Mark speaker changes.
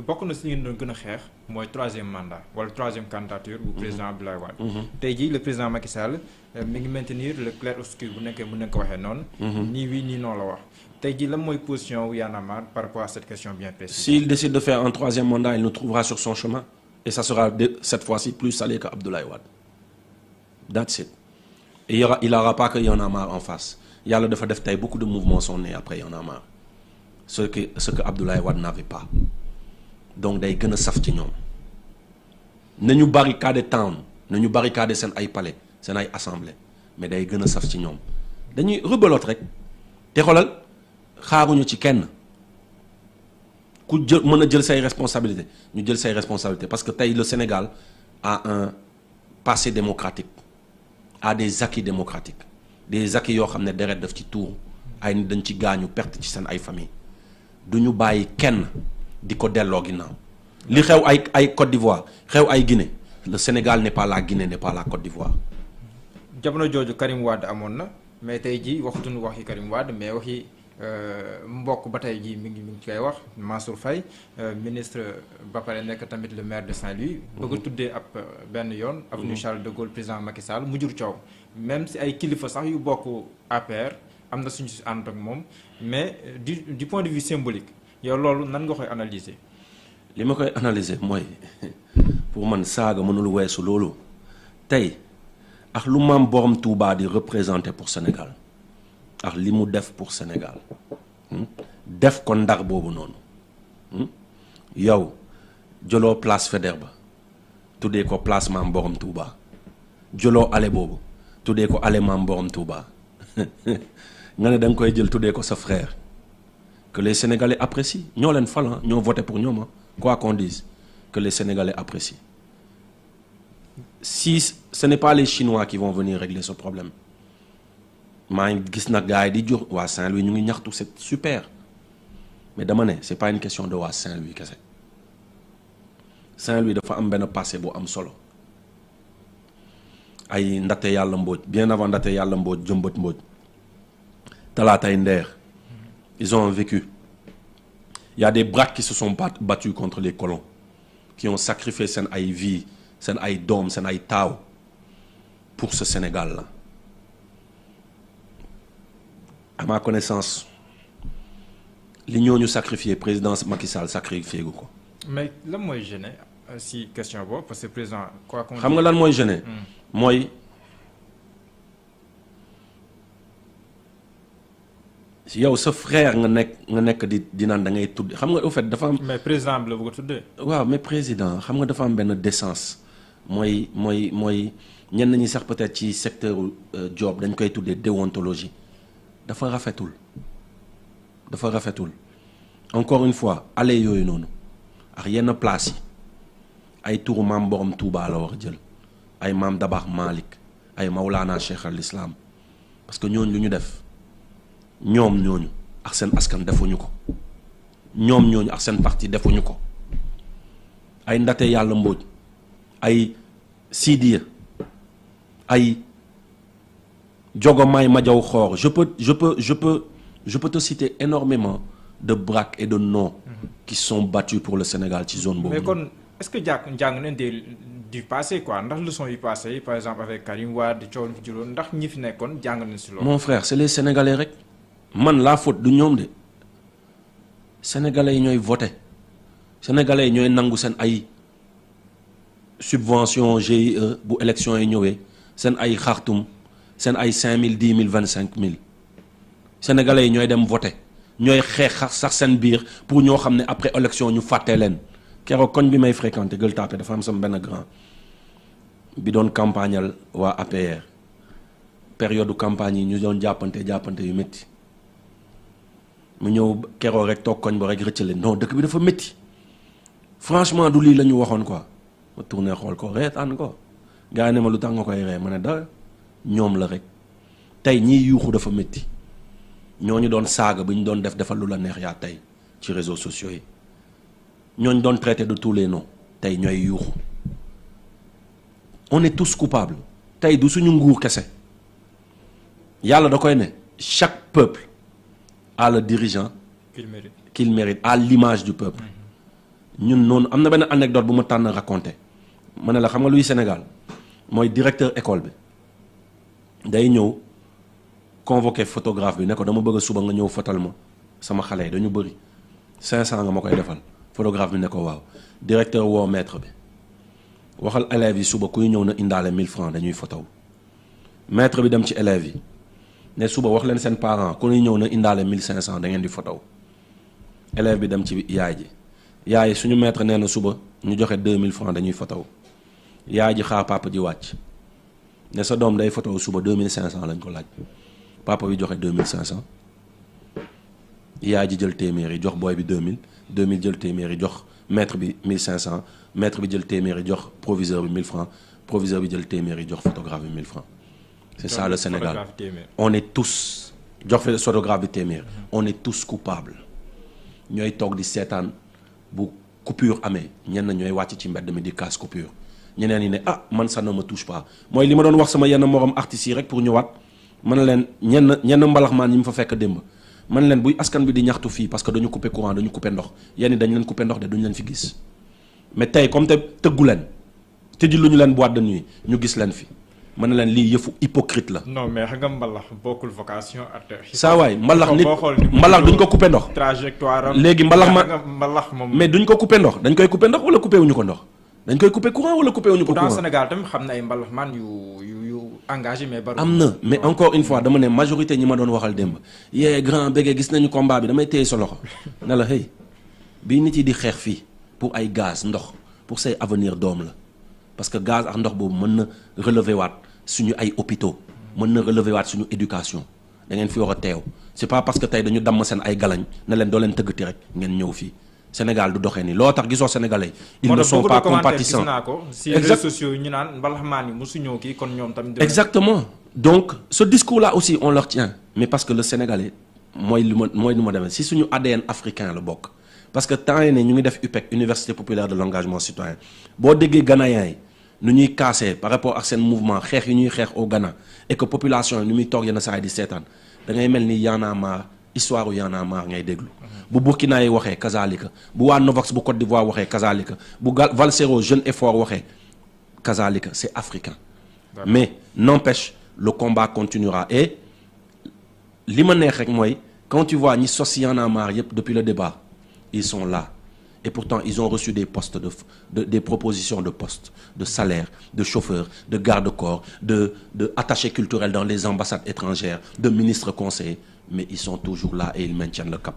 Speaker 1: bokk na si li ngeen doon gën a xeex mooy troisième mandat wala troisième candidature bu président Abdoulaye Wade. tey jii le président Macky Sall mi ngi maintenir le clair-obscur bu nekkee mën nañu ko waxee noonu. nii oui nii non la wax. tey jii lan mooy position wu Y'en a marre par rapport à cette question bien précise.
Speaker 2: S'il décide de faire un troisième mandat, il nous trouvera sur son chemin. Et ça sera cette fois-ci plus salé qu'Abdoulaye Wade. That's it. Et il n'aura pas que Y'en a marre en face. Il y a le défaut beaucoup de mouvements sont nés après Y'en a marre. Ce que Abdoulaye Wade n'avait pas. Donc, day gën a saf ci ñoom. Nañu barricade town, nañu barricade seen ay palais, seen ay assemblée, mais day gën a saf ci ñoom. Dañuy rebelote rek. Te xoolal xaaruñu ci kenn. Ku jël mën a jël say responsabilités ñu jël say responsabilités parce que tey le Sénégal a un passé démocratique, a des acquis démocratiques, des acquis yoo xam ne deret daf ci tuur ay nit dañ ci gaañu perte ci seen ay famille du ñu bàyyi kenn di ko delloo ginnaaw li xew ay Côte d'Ivoire xew ay Guinée le Sénégal n'est pas la Guinée n'est pas la Côte d'Ivoire.
Speaker 1: jamono jooju Karim Wade amoon na mais tey jii waxtuñu waxi Karim Wade mais waxi mbokk ba tey jii mi ngi koy wax Mansour Faye ministre ba pare nekk tamit le maire de Saint-Louis. bëgg a tuddee ab benn yoon. avenue Charles de Gaulle président Macky Sall mu jur coow. même si ay kilifa sax yu bokk APR am na suñu si ànd ak moom mais du point de vue symbolique yow loolu nan nga koy analyser.
Speaker 2: li ma koy analyser mooy pour man saaga mënul weesu loolu tey ak lu maam borom Touba di représenter pour Sénégal. ak li mu def pour Sénégal def ko ndar boobu noonu yow jëloo place Faidherbe ba tuddee ko place Maam Borom Touba jëloo allée boobu tuddee ko allée Maam Borom Touba nga ne da nga koy jël tuddee ko sa frère que les Sénégalais apprécient ñoo leen fal ñoo voté pour ñoom quoi qu'on dise que les Sénégalais apprécient si ce n'est pas les Chinois qui vont venir régler ce problème. maa ngi gis nag gars yi di jur waa Saint-Louis ñu ngi ñaxtu c'est super mais dama ne c'est pas une question de waa Saint-Louis kese Saint-Louis dafa am benn passé bu am solo ay Ndate Yàlla Mbodj bien avant Ndate Yàlla Mbodj Jëmbët Mbodj Talaatay Ndeer ils ont vécu il y a des braques qui se sont battus contre les colons qui ont sacrifié seen ay vie seen ay doom seen ay taaw pour ce Sénégal là. À ma connaissance li ñooñu sacrifié président Macky Sall sacrifié gu ko.
Speaker 1: mais lan mooy gêné si question boobu parce que président quoi qu'on
Speaker 2: xam nga lan mooy gêné. mooy yow sa frère nga nekk di naan da ngay tudd xam nga au fait dafa am.
Speaker 1: mais président bi la bëgg a tuddee.
Speaker 2: waaw mais président xam nga dafa am benn décence mooy ñenn ñi sax peut-être ci secteur job dañ koy tuddee déontologie. dafa rafetul encore une fois allez yooyu noonu ak yenn place yi ay turu maam borom Touba la war a jël ay maam Dabax Malick ay Maulana Cheikh al Islam parce que ñooñu lu ñu def ñooñu ak seen askan defuñu ko ñooñu ak seen parti defuñu ko ay Ndate Yàlla Mbodj ay Sidiya ay Diogomaay Madiaw Xor je peux te citer énormément de braques et de noms qui sont battus pour le Sénégal ci zone boobu.
Speaker 1: mais kon est-ce que jàng nañ du passé quoi ndax leçon yu passé yi par exemple avec Karim Wade coow fi juróom ndax ñi fi nekkoon jàng nañ si loolu.
Speaker 2: mon frère c'est les Sénégalais rek man la faute du ñoom de Sénégalais yi ñooy voté Sénégalais yi ñooy nangu seen ay subvention GIE bu élection yi ñëwee seen ay xartum. seen ay 5000 10 000 25 000 sénégalais yi ñooy dem voter ñooy xeex sax seen biir pour ñoo xam ne après élection ñu fàtte leen keroog koñ bi may fréquenté Gueule Tapée dafa am sama benn grand bi doon campagnal waa APR période campagne yi ñu doon jàppante yu métti mu ñëw keroog rek toog koñ ba rek rëccale non dëkk bi dafa métti franchement du lii la ñu waxoon quoi ma tourné xool ko reetaan ko gars yi ne ma lu tax nga koy ree ma ne dara ñoom la rek tey ñiy yuuxu dafa métti ñooñu doon saaga bi ñu doon defal lu la neex yaa tey ci réseaux sociaux yi ñooñu doon traité de tous les noms tey ñooy yuuxu on est tous coupables tey du suñu nguur kese yàlla da koy ne chaque peuple a le dirigeant qu'il mérite à l'image du peuple ñun noonu am na benn anecdote bu ma tànn raconter ma ne la xam nga luy Sénégal mooy directeur école bi day ñëw convoqué photographe bi ne ko dama bëgg a suba nga ñëw fotal ma sama xale yi dañu bëri 500 nga ma koy defal photographe bi ne ko waaw directeur woo maître bi waxal élèves yi suba kuy ñëw na indaale 1000 francs dañuy fotow maître bi dem ci élèves yi ne suba wax leen seen parent ku ñuy ñëw na indaale 1500 da ngeen di fotow élève bi dem ci yaay ji yaay suñu maître nee na suba ñu joxe 2000 francs dañuy fotow yaay ji xaar papa ji wàcc ne sa doom day fotow suba 2500 lañ ko laaj papa bi joxe 2500 yaay ji jël téeméer yi jox booy bi 2000 jël téeméer yi jox maître bi 1500 maître bi jël téeméer yi jox proviseur bi 1000 francs proviseur bi jël téeméer yi jox photographe bi 1000 francs c'est ça le Sénégal on est tous jox fa photographe bi téeméer on est tous coupables ñooy toog di seetaan bu coupure amee ñenn ñooy wàcc ci mbedd mi di casse coupure ñeneen ñi ne ah man ça ne me touche pas mooy li ma doon wax sama yenn morom artistes yi rek pour ñëwaat man leen ñenn mbalaxmaan ñi mu fa fekk démb man leen buy askan bi di ñaxtu fii parce que dañu coupé courant dañu coupé ndox yenn dañu leen coupé ndox de duñu leen fi gis mais tey comme te tëggu leen tëji lu ñu leen boîte de nuit ñu gis leen fi mën na leen lii yëfu hypocrite la.
Speaker 1: non mais xam nga mbalax bokkul vocation ak.
Speaker 2: saa waay mbalax nit mbalax duñ ko coupé ndox.
Speaker 1: trajectoire am
Speaker 2: léegi mbalax
Speaker 1: moom.
Speaker 2: mais duñ ko coupé ndox dañ koy coupé ndox wala coupé wuñu ko ndox dañ koy coupé courant wala coupé wuñu ko courant.
Speaker 1: dans Sénégal tamit xam na ay mbalax man yu engagé mais bari.
Speaker 2: am na mais encore une fois dama ne majorité ñi ma doon waxal démb yee grand bége gis nañu combat bi damay téye sa loxo ne la hey bii nit yi di xeex fii pour ay gaz ndox pour say avenir doom la parce que gaz ak ndox boobu mën na relever waat suñu ay hôpitaux mën na relever waat suñu éducation da ngeen fi war a teew c'est pas parce que tey dañu damm seen ay galañ ne leen doo leen tëggati rek ngeen ñëw fii Sénégal du doxee nii loo tax gisoo sénégalais ils ne sont pas compatissants.
Speaker 1: gis naa ko si réseaux sociaux yi ñu naan mbalaxmaan yi mosu ñëw kii kon ñoom tamit.
Speaker 2: exactement donc ce discours là aussi on leur tient mais parce que le sénégalais mooy lu ma demee si suñu ADN africain la bokk parce que temps yi ne ñu ngi def UPEC Université populaire de l'engagement citoyen boo déggee ghanéens yi nu ñuy casser par rapport ak seen mouvement xeex yi ñuy xeex au Ghana et que population yi nu muy toog yenn saa yi di seetaan da ngay mel ni Y'en a marre histoire u Y'en a marre ngay déglu bu Burkina yi waxee kazalika bu waa Novox bu Côte d'Ivoire waxee kazalika bu Valsero Jeune et Fort waxee kazalika c'est africain. mais n'empêche le combat continuera et li ma neex rek mooy quand tu vois ñi sos Y'en a marre yëpp depuis le débat ils sont là et pourtant ils ont reçu des postes des propositions de postes de salaire de chauffeurs de garde-corps de attachés culturels dans les ambassades étrangères de ministres conseillers mais ils sont toujours là et ils maintiennent le cap.